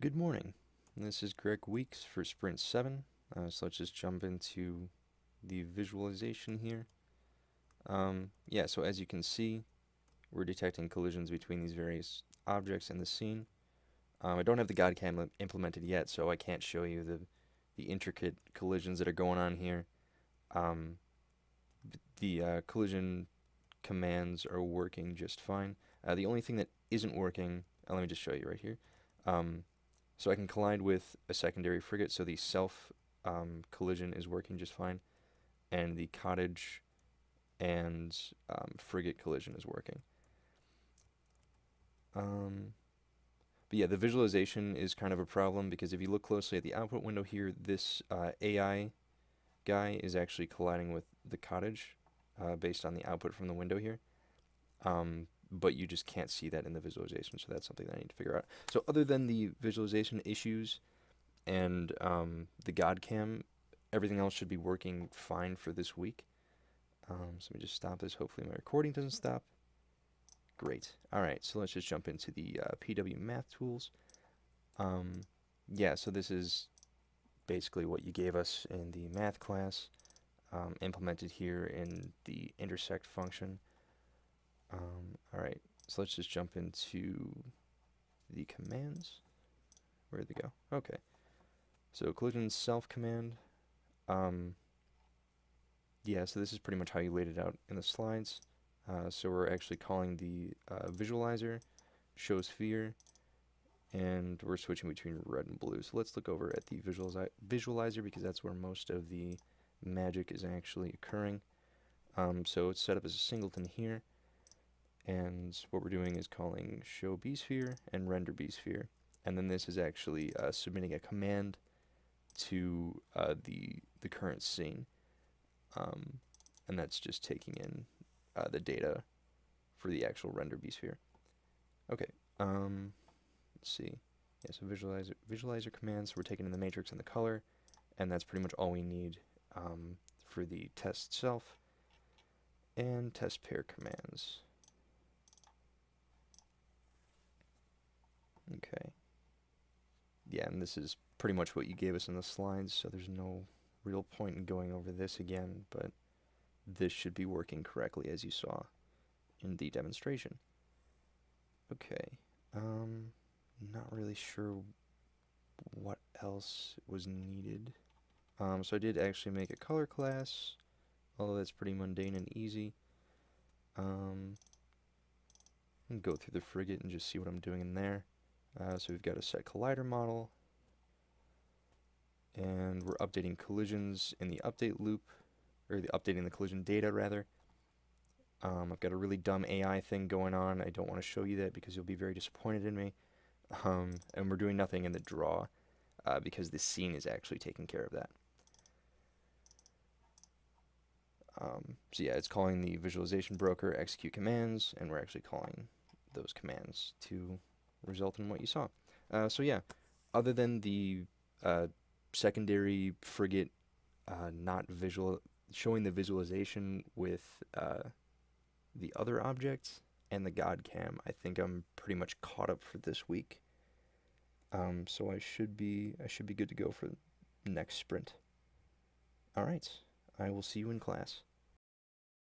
Good morning. This is Greg Weeks for Sprint 7. So let's just jump into the visualization here. So as you can see, we're detecting collisions between these various objects in the scene. I don't have the GodCam implemented yet, so I can't show you the intricate collisions that are going on here. The collision commands are working just fine. The only thing that isn't working, let me just show you right here. So I can collide with a secondary frigate, so the self collision is working just fine, and the cottage and frigate collision is working. But yeah, the visualization is kind of a problem because if you look closely at the output window here, this AI guy is actually colliding with the cottage based on the output from the window here. But you just can't see that in the visualization, so that's something that I need to figure out. So other than the visualization issues and the GodCam, everything else should be working fine for this week. So let me just stop this. Hopefully my recording doesn't stop. Great. All right, so let's just jump into the PW math tools. So this is basically what you gave us in the math class, implemented here in the intersect function. All right, so let's just jump into the commands. Where did they go? Okay. So collision self command. So this is pretty much how you laid it out in the slides. So we're actually calling the visualizer, show sphere, and we're switching between red and blue. So let's look over at the visualizer because that's where most of the magic is actually occurring. So it's set up as a singleton here, and what we're doing is calling show bsphere and render bsphere, and then this is actually submitting a command to the current scene, and that's just taking in the data for the actual render bsphere. Okay, let's see. Yeah, so visualizer commands. We're taking in the matrix and the color, and that's pretty much all we need for the test self and test pair commands. Okay. Yeah, and this is pretty much what you gave us in the slides, so there's no real point in going over this again, but this should be working correctly as you saw in the demonstration. Okay, not really sure what else was needed. So I did actually make a color class, although that's pretty mundane and easy. Go through the frigate and just see what I'm doing in there. So we've got a set collider model, and we're updating collisions in the update loop, or updating the collision data rather. I've got a really dumb AI thing going on. I don't want to show you that because you'll be very disappointed in me. And we're doing nothing in the draw because the scene is actually taking care of that. It's calling the visualization broker execute commands, and we're actually calling those commands to result in what you saw. Other than the secondary frigate not showing the visualization with the other objects and the GodCam, I think I'm pretty much caught up for this week. So I should be good to go for the next sprint. All right, I will see you in class.